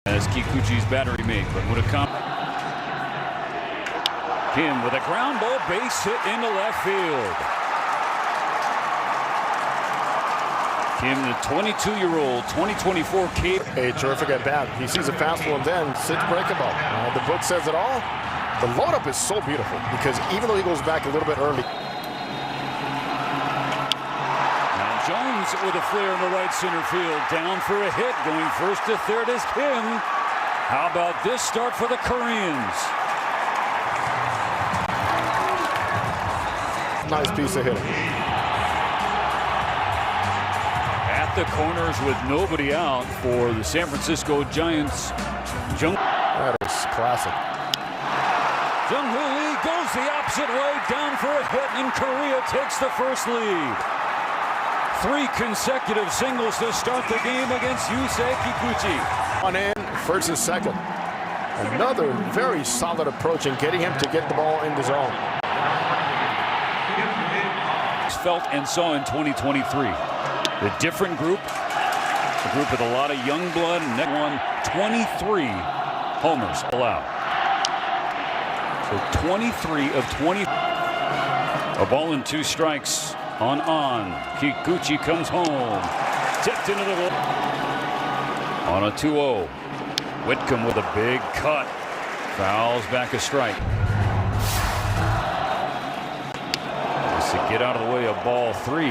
as Kikuchi's battery made, but would have come. Kim with a ground ball base hit into left field. Kim, the 22-year-old 2024 Cape. A terrific at bat. He sees a fastball and then sits breakable. The book says it all. The load up is so beautiful because even though he goes back a little bit early. Now Jones with a flare in the right center field, down for a hit, going first to third is Kim. How about this start for the Koreans? Nice piece of hitting. At the corners with nobody out for the San Francisco Giants. That is classic. Jung-Hoo Lee goes the opposite way, down for a hit, and Korea takes the first lead. 3 consecutive singles to start the game against Yusei Kikuchi. On in, first and second. Another very solid approach in getting him to get the ball in the zone. Felt and saw in 2023. The different group, a group with a lot of young blood, and that one 23 homers allowed. So 23 of 20. A ball and 2 strikes on. Kikuchi comes home. Tipped into the on a 2-0. Whitcomb with a big cut. Fouls back a strike. To get out of the way of ball 3.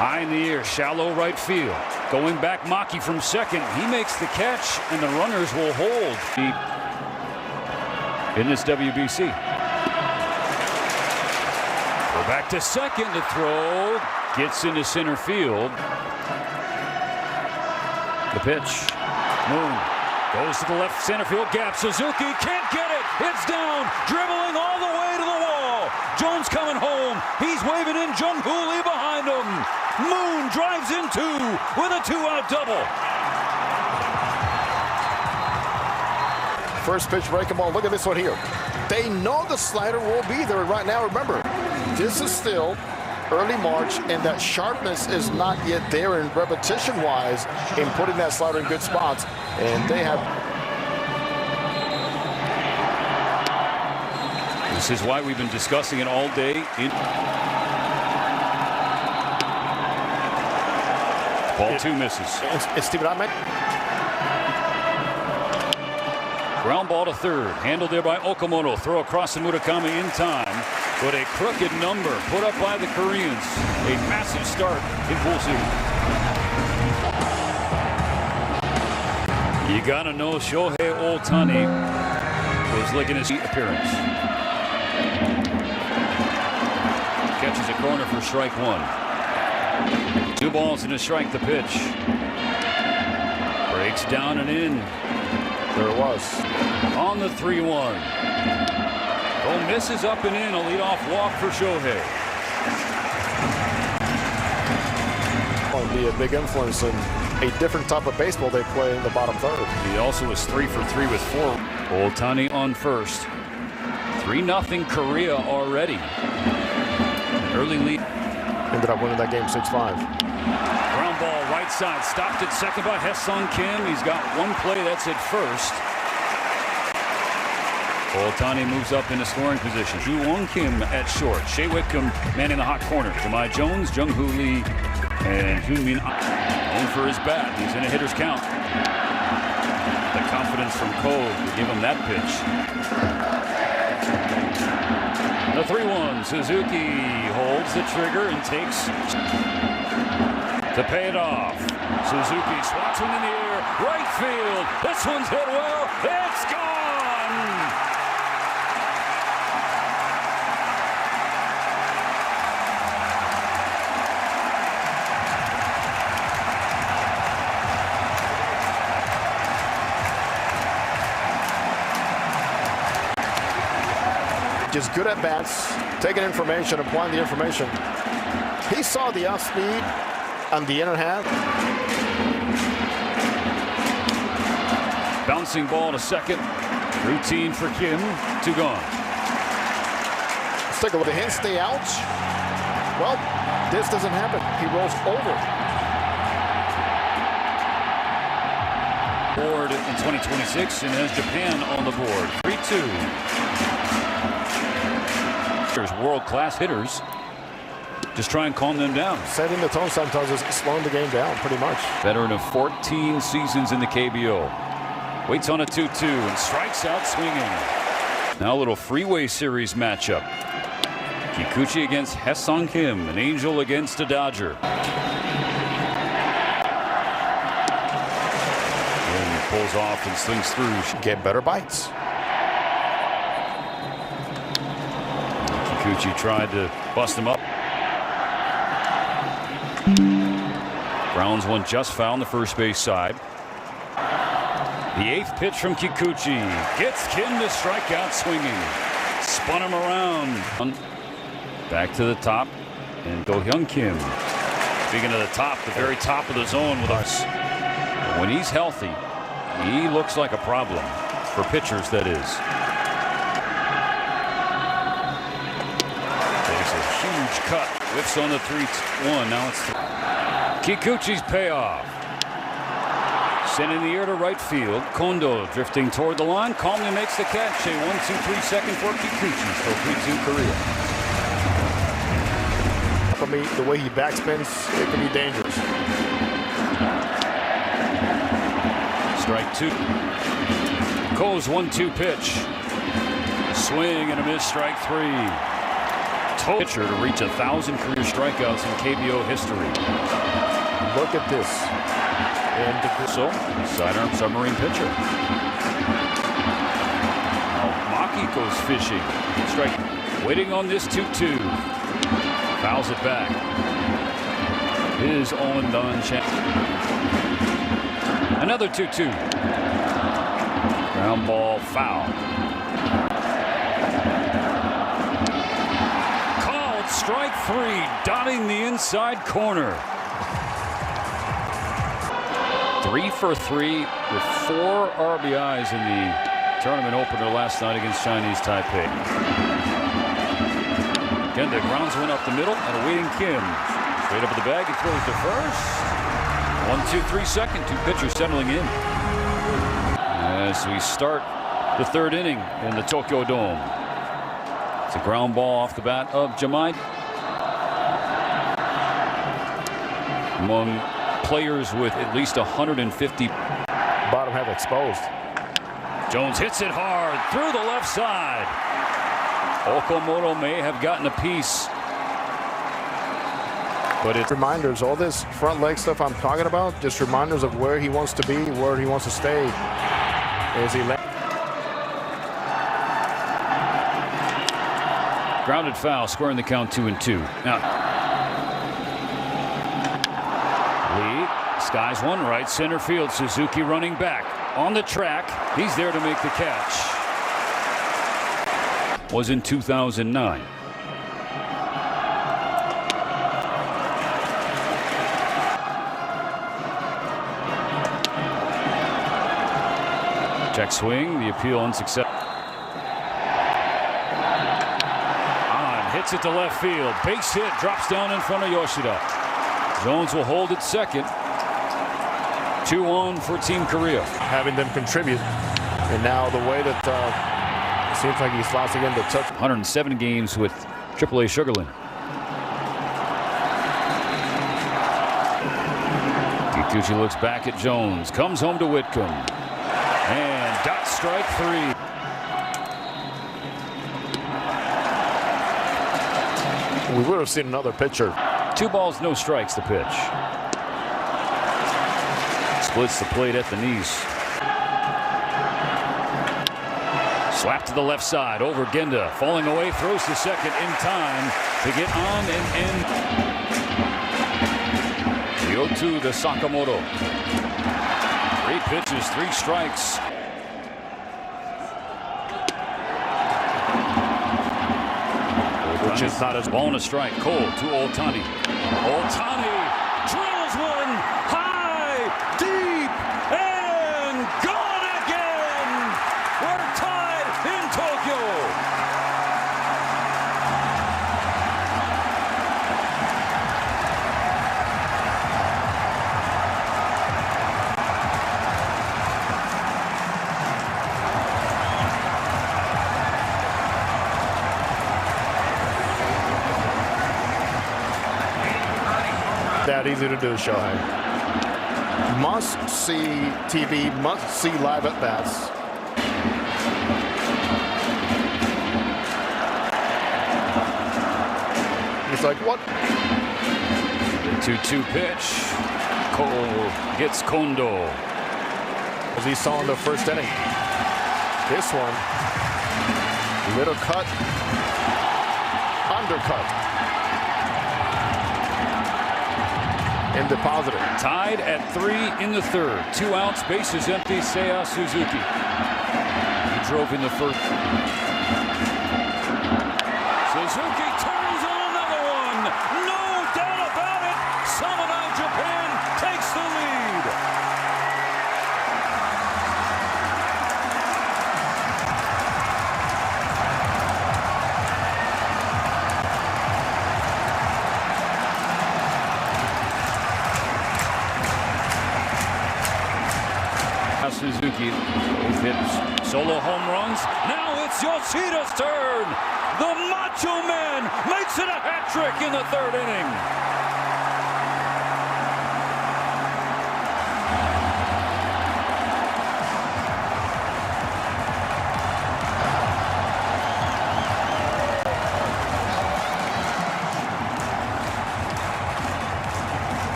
High in the air, shallow right field. Going back, Maki from second. He makes the catch, and the runners will hold in this WBC. Go back to second to throw. Gets into center field. The pitch. Moon. Goes to the left center field gap. Suzuki can't get it. It's down. Dribbling all the way to the wall. Jones coming home. He's waving in Jung-Hoo Lee behind him. Moon drives in 2 with a 2-out double. First pitch breaking ball. Look at this one here. They know the slider will be there right now. Remember, this is still early March, and that sharpness is not yet there in repetition-wise in putting that slider in good spots. And they have. This is why we've been discussing it all day. Ball 2 misses. It's Steven Ahmed. Ground ball to third. Handled there by Okamoto. Throw across to Murakami in time. But a crooked number put up by the Koreans. A massive start in Pool C. You gotta know Shohei Ohtani was licking his appearance. Catches a corner for strike 1. 2 balls and a strike. The pitch. Breaks down and in. There it was. On the 3-1. Oh, misses up and in. A leadoff walk for Shohei. Will be a big influence in a different type of baseball they play in the bottom third. He also was 3 for 3 with 4. Ohtani on first. 3-0 Korea already. An early lead. Ended up winning that game 6-5. Ground ball right side. Stopped at second by Haesung Kim. He's got 1 play. That's at first. Ohtani moves up into scoring position. Ju-Won Kim at short. Shea Whitcomb manning the hot corner. Jahmai Jones, Jung-Hoo Lee, and Hyunmin known for his bat. He's in a hitter's count. The confidence from Cole to give him that pitch. The 3-1. Suzuki holds the trigger and takes to pay it off. Suzuki swats one in the air. Right field. This one's hit well. It's gone. Just good at bats, taking information, applying the information. He saw the off speed on the inner half. Bouncing ball to second. Routine for Kim. 2 gone. Let's take a look. The hint stay out. Well, this doesn't happen. He rolls over. Board in 2026 and has Japan on the board. 3-2. There's world-class hitters. Just try and calm them down. Setting the tone sometimes is slowing the game down, pretty much. Veteran of 14 seasons in the KBO. Waits on a 2-2 and strikes out swinging. Now a little freeway series matchup. Kikuchi against Haesung Kim, an Angel against a Dodger. And he pulls off and slings through. Get better bites. Kikuchi tried to bust him up. Grounds one just foul on the first base side. The 8th pitch from Kikuchi gets Kim to strike out swinging. Spun him around. Back to the top and Do-hyun Kim. Speaking of the top, the very top of the zone with us. When he's healthy, he looks like a problem for pitchers, that is. Takes a huge cut. Whiffs on the 3-1. Now it's Kikuchi's payoff. Sent in the air to right field. Kondo drifting toward the line. Calmly makes the catch. A 1-2-3 second for Kikuchi. Still 3-2 Korea. For me, the way he backspins, it can be dangerous. Strike 2. Cole's 1-2 pitch. Swing and a miss. Strike 3. Pitcher to reach 1,000 career strikeouts in KBO history. Look at this. And so, sidearm submarine pitcher. Now Maki goes fishing. Strike. Waiting on this 2-2. Fouls it back. His Owen Dunn chance. Another 2-2. Ground ball foul. Called strike 3, dotting the inside corner. 3 for 3 with 4 RBIs in the tournament opener last night against Chinese Taipei. Genda grounds one up the middle and a waiting Kim. Straight up at the bag, he throws to first. 1-2-3 second, 2 pitchers settling in. As we start the 3rd inning in the Tokyo Dome. It's a ground ball off the bat of Jamai. Among players with at least 150. Bottom half exposed. Jones hits it hard through the left side. Okamoto may have gotten a piece, but it's reminders. All this front leg stuff I'm talking about, just reminders of where he wants to be, where he wants to stay. As he grounded foul, squaring the count 2-2. Now Lee skies one right center field. Suzuki running back on the track. He's there to make the catch. Was in 2009. Check swing, the appeal unsuccessful. On, hits it to left field. Base hit, drops down in front of Yoshida. Jones will hold at second. 2-1 for Team Korea. Having them contribute. And now the way that it seems like he's lost again to touch. 107 games with AAA Sugarland. Kikuchi looks back at Jones. Comes home to Whitcomb. And dot strike 3. We would have seen another pitcher. 2 balls, no strikes, the pitch. Splits the plate at the knees. Slap to the left side over Genda. Falling away, throws to second in time to get on and in. The 0-2 to Sakamoto. 3 pitches, 3 strikes. Which is not as ball and a strike. Cole to Ohtani. Ohtani drills one high, deep, and gone again. We're tied in Tokyo. That easy to do, Shohei. Must see TV, must see live at bats. He's like, what? The 2-2 pitch. Cole gets Kondo. As he saw in the first inning. This one, little cut, undercut. And deposited. Tied at 3 in the third. 2 outs, bases empty. Seiya Suzuki. He drove in the first. Suzuki turns on another one. No doubt about it. Samurai Japan takes the lead. Suzuki hits solo home runs. Now it's Yoshida's turn. The Macho Man makes it a hat trick in the third inning.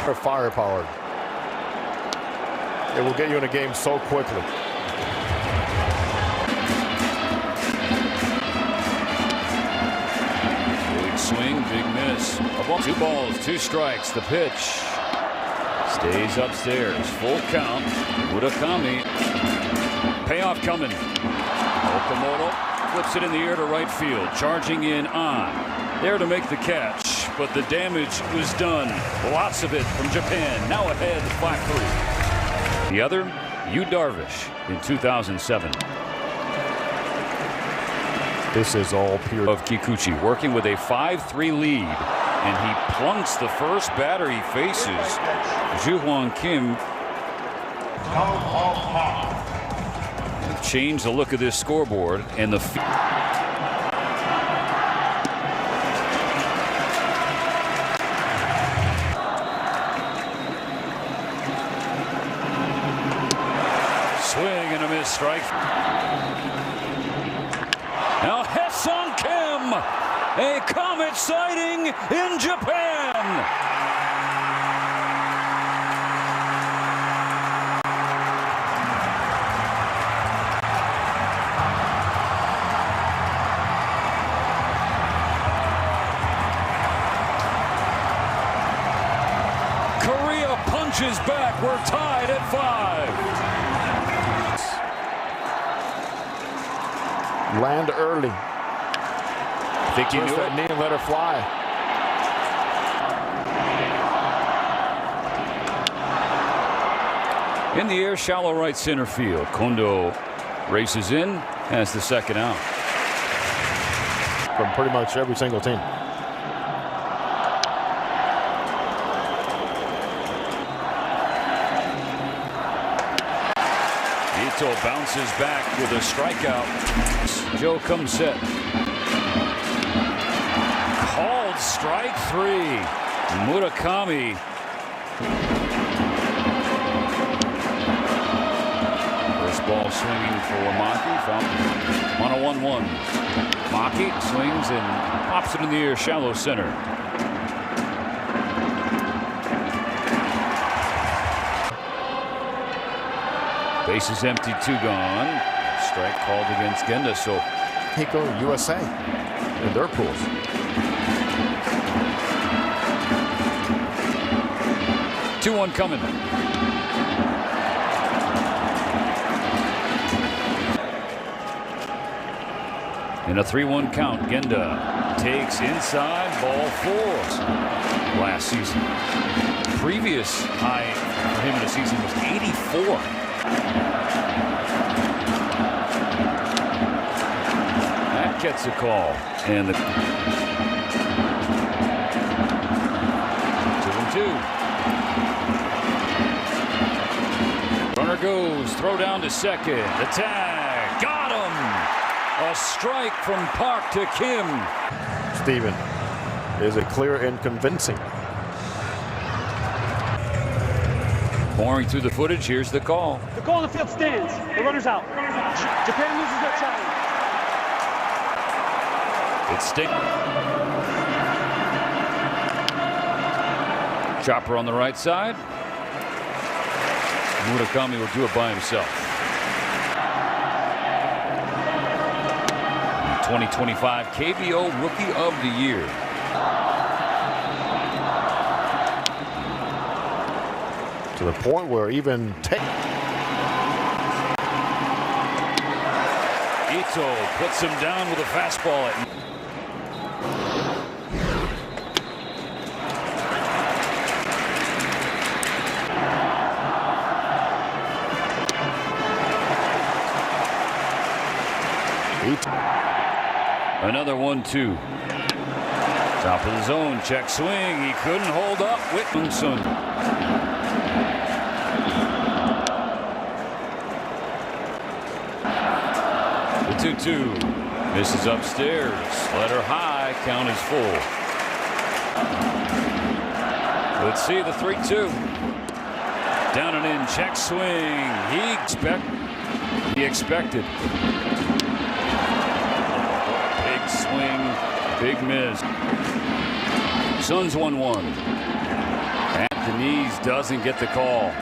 Or firepower. It will get you in a game so quickly. Big swing, big miss. 2 balls, 2 strikes. The pitch stays upstairs. Full count. Murakami. Payoff coming. Okamoto flips it in the air to right field. Charging in on. There to make the catch. But the damage was done. Lots of it from Japan. Now ahead 5-3. The other, Yu Darvish in 2007. This is all pure. Of Kikuchi working with a 5-3 lead, and he plunks the first batter he faces. Ju-Hwan Kim. Change the look of this scoreboard and the. Swing and a miss, strike. Now Haesung Kim, a comet sighting in Japan. Korea punches back. We're tied at 5. Land early. Think you knew that knee and let her fly. In the air, shallow right center field. Kondo races in, has the second out. From pretty much every single team. Ito bounces back with a strikeout. Joe comes set. Called strike 3. Murakami. First ball swinging for Maki. Found on a 1-1. Maki swings and pops it in the air, shallow center. Bases empty, 2 gone. Strike called against Genda. So Hiko USA in their pools. Two-one coming. In a 3-1 count, Genda takes inside, ball 4. Last season. Previous high for him in the season was 84. That gets a call, and the 2-2. Runner goes, throw down to second. The tag, got him. A strike from Park to Kim. Steven, Is it clear and convincing? Pouring through the footage, here's the call. The call on the field stands. The runner's out. Japan loses their challenge. It's Chopper on the right side. Murakami will do it by himself. 2025 KBO Rookie of the Year. To the point where even Ito puts him down with a fastball. Another 1-2. Top of the zone, check swing. He couldn't hold up. Whitmanson. The 2-2. Misses upstairs. Letter high. Count is full. Let's see the 3-2. Down and in. Check swing. He expected. Big swing. Big miss. Suns 1-1. At the knees, doesn't get the call.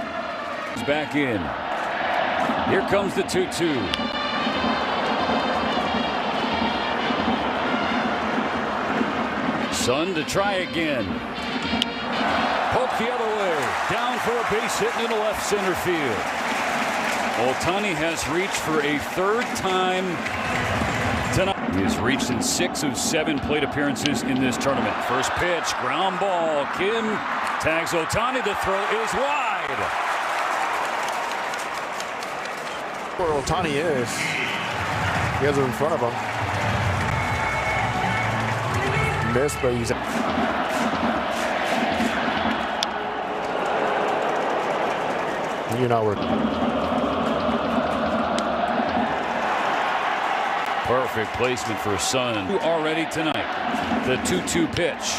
He's back in. Here comes the 2-2. Sun to try again. Poke the other way. Down for a base hit into left center field. Ohtani has reached for a third time tonight. He has reached in 6 of 7 plate appearances in this tournament. First pitch, ground ball. Kim tags Ohtani. The throw is wide. where Ohtani is. He has it in front of him. Missed, but he's... You know, we're... Perfect placement for Sun already tonight. The 2-2 pitch.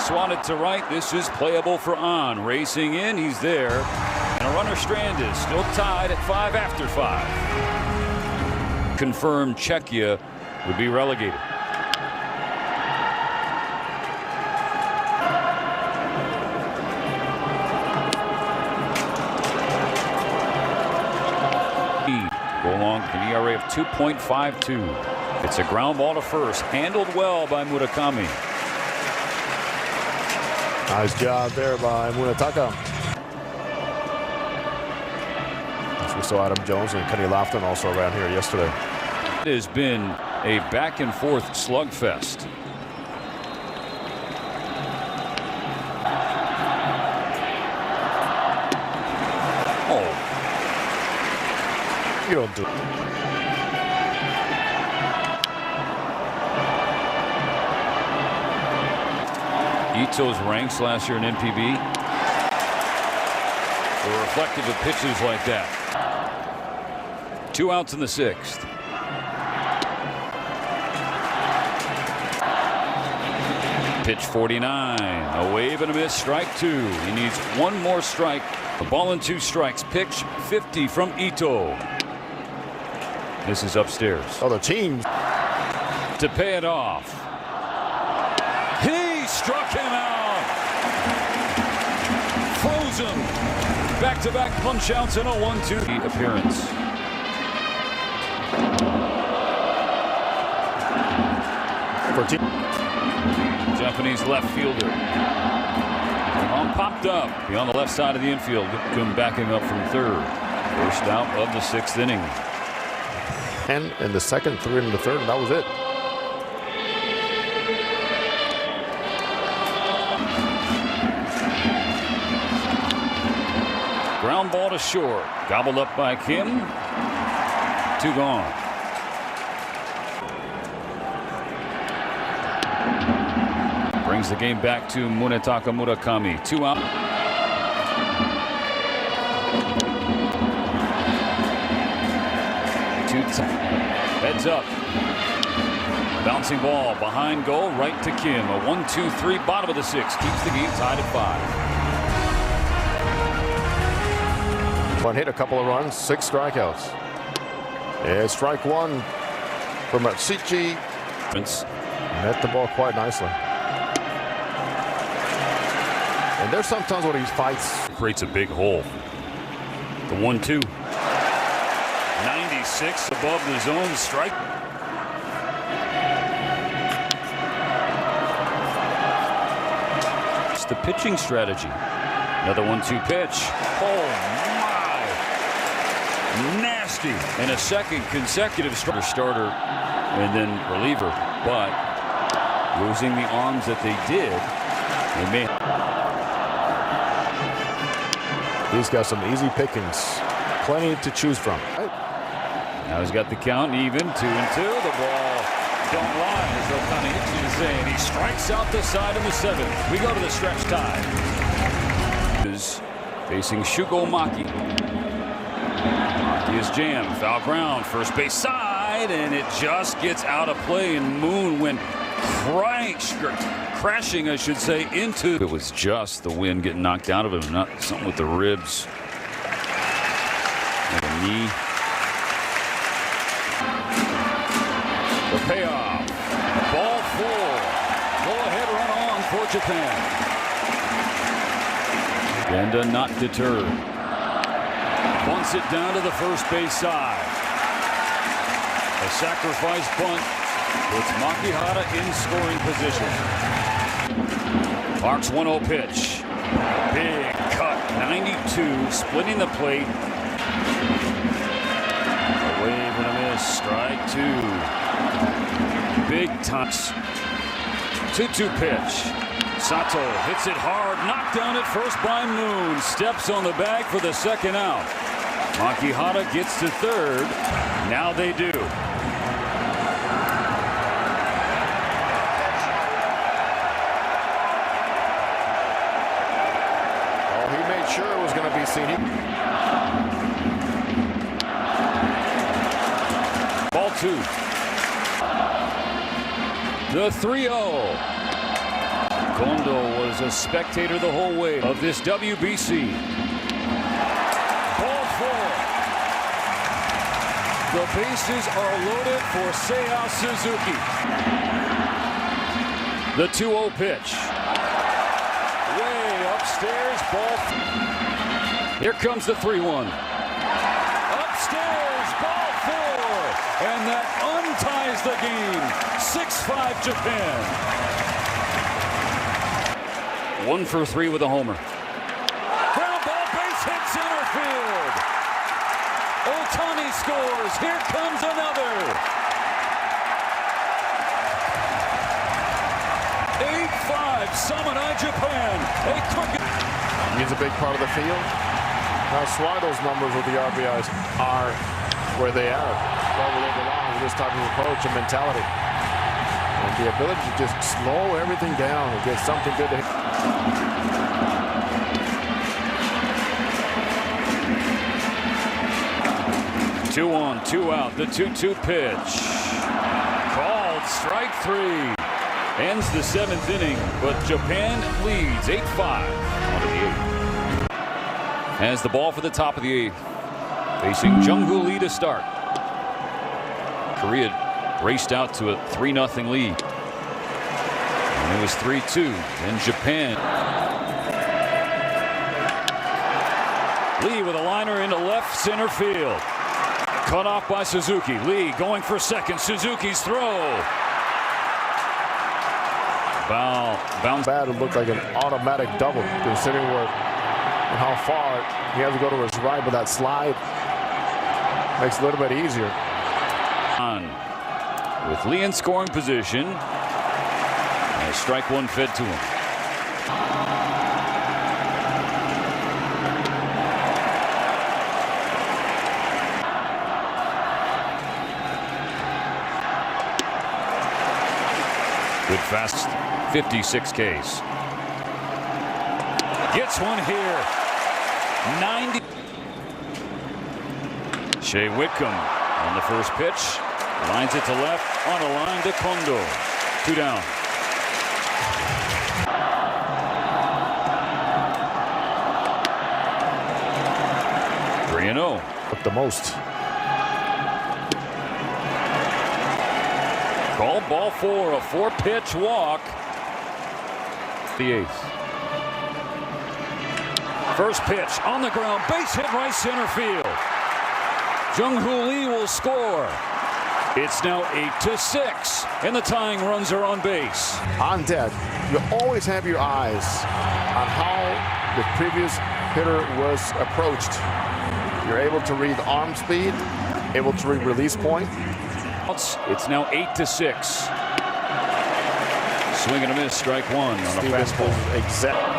Swatted to right. This is playable for On. Racing in. He's there. And a runner stranded. Still tied at 5 after 5. Confirmed Czechia would be relegated. Go along with an ERA of 2.52. It's a ground ball to first, handled well by Murakami. Nice job there by Munetaka. We saw Adam Jones and Kenny Lofton also around here yesterday. It has been a back and forth slugfest. You don't do it. Ito's ranks last year in NPB were reflective of pitches like that. 2 outs in the 6th. Pitch 49. A wave and a miss. Strike 2. He needs one more strike. A ball and 2 strikes. Pitch 50 from Ito. This is upstairs. Oh, the team. To pay it off. He struck him out. Frozen. Back-to-back punch-outs in a 1-2 appearance. Japanese left fielder. On popped up beyond the left side of the infield. Come backing up from third. First out of the 6th inning. 10 in the 2nd, 3 in the 3rd, and that was it. Ground ball to short. Gobbled up by Kim. 2 gone. Brings the game back to Munetaka Murakami. 2 out. Heads up. Bouncing ball behind goal, right to Kim. A 1-2-3, bottom of the 6th. Keeps the game tied at 5. One hit, a couple of runs, 6 strikeouts. Yeah, strike one from Matsichi. Met the ball quite nicely. And there's sometimes when he fights. Creates a big hole. The 1-2. 96 above the zone strike. It's the pitching strategy. Another 1-2 pitch. Oh my! Nasty. And a second consecutive starter and then reliever. But losing the arms that they did, they may. He's got some easy pickings. Plenty to choose from. Now he's got the count even, 2-2. The ball don't lie, as Ohtani hits you to say, and he strikes out the side in the 7th. We go to the stretch tie. Is facing Shugo Maki. Maki is jammed, foul ground, first base side, and it just gets out of play, and Moon went crashing, I should say, into. It was just the wind getting knocked out of him, not something with the ribs. And the knee. The payoff. Ball 4. Go ahead, run on for Japan. Genda not deterred. Bunts it down to the first base side. A sacrifice bunt puts Makihara in scoring position. Parks 1-0 pitch. Big cut, 92, splitting the plate. A wave and a miss, strike 2. Big touch. 2-2 pitch. Sato hits it hard, knocked down at first by Moon. Steps on the bag for the second out. Makihara gets to third. Now they do. Oh, he made sure it was going to be seen. Ball 2. The 3-0. Kondo was a spectator the whole way of this WBC. Ball 4. The bases are loaded for Seiya Suzuki. The 2-0 pitch. Way upstairs, ball. Here comes the 3-1. Upstairs, ball 4. And that unties the game. 6-5 Japan. 1 for 3 with a homer. Ground ball, base hit center field. Ohtani scores. Here comes another. 8-5 Samurai Japan. A crooked. He's a big part of the field. That's why those numbers with the RBIs are where they are. Well, they belong with this type of approach and mentality. And the ability to just slow everything down and get something good to hit. 2-1, 2 out. The 2-2 pitch. Called strike 3. Ends the 7th inning, but Japan leads 8-5 on the 8th. Has the ball for the top of the 8th. Facing Jung-Hoo Lee to start. Korea raced out to a 3-0 lead. And it was 3-2 in Japan. Lee with a liner into left center field. Cut off by Suzuki. Lee going for second. Suzuki's throw. Bounce. Bad, it looked like an automatic double, considering how far he has to go to his right, but that slide makes it a little bit easier. On with Lee in scoring position. And strike 1 fed to him. Good fast 56 Ks. Gets one here. 90. Shea Whitcomb on the first pitch. Lines it to left, on a line to Kondo. 2 down. Three and 0. With the most. Call ball 4, a 4-pitch walk. The 8th. First pitch on the ground, base hit right center field. Jung-Hoo Lee will score. It's now 8-6, and the tying runs are on base. On deck, you always have your eyes on how the previous hitter was approached. You're able to read arm speed, able to read release point. It's now 8-6. Swing and a miss, strike one on a fastball. Exactly.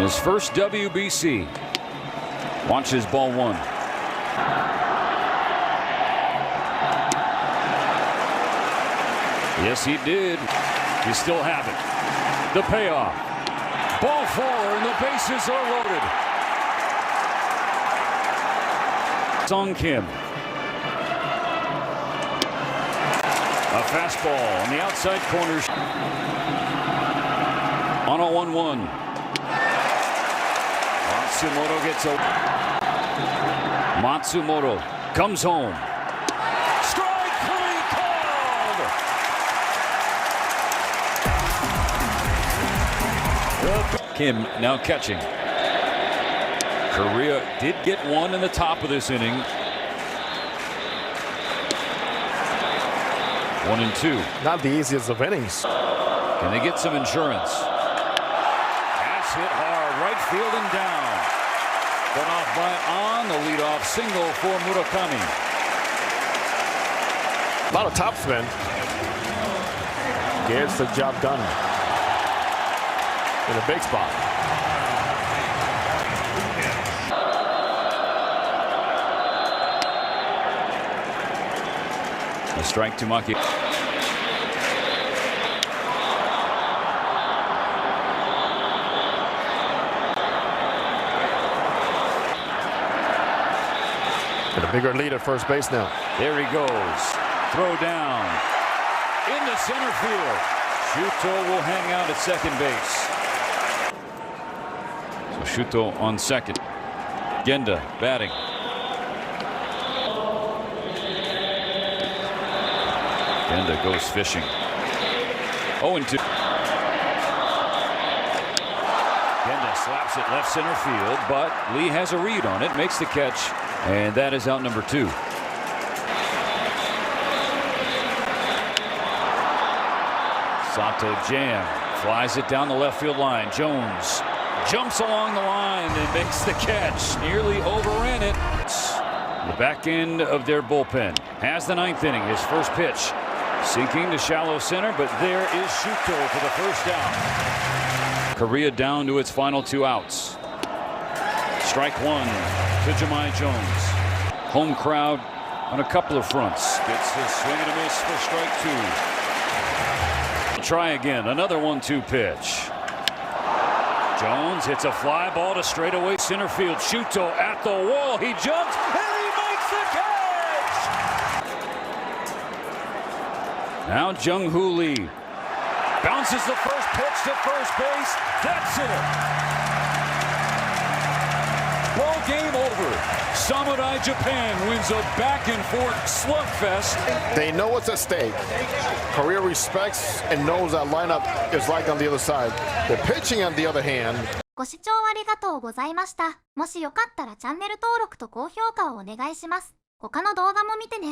His first WBC. Watches ball 1. Yes, he did. You still have it. The payoff. Ball 4, and the bases are loaded. Sung Kim. A fastball on the outside corner. On a 1-1. Matsumoto gets over. Matsumoto comes home. Strike 3 called. Kim now catching. Korea did get one in the top of this inning. 1 and 2. Not the easiest of innings. Can they get some insurance? Pass hit hard, right field and down. Cut off by On, the leadoff single for Murakami. A lot of topspin. Gets the job done in a big spot. A strike to Maki. And a bigger lead at first base now. There he goes. Throw down. Into center field. Shuto will hang out at second base. So Shuto on second. Genda batting. Genda goes fishing. 0-2. Genda slaps it left center field, but Lee has a read on it, makes the catch, and that is out number 2. Sato jam, flies it down the left field line. Jones jumps along the line and makes the catch. Nearly overran it. The back end of their bullpen has the 9th inning. His first pitch, sinking to shallow center, but there is Shuto for the first out. Korea down to its final 2 outs. Strike 1 to Jahmai Jones. Home crowd on a couple of fronts. Gets his swing and a miss for strike 2. Try again, another 1-2 pitch. Jones hits a fly ball to straightaway center field. Shuto at the wall. He jumps and he makes the catch. Now Jung-Hoo Lee bounces the first pitch to first base. That's it. Ball game over. Samurai Japan wins a back-and-forth slugfest. They know what's at stake. Korea respects and knows that lineup is like on the other side. The pitching on the other hand. ご視聴ありがとうございました。もしよかったらチャンネル登録と高評価をお願いします。他の動画も見てね。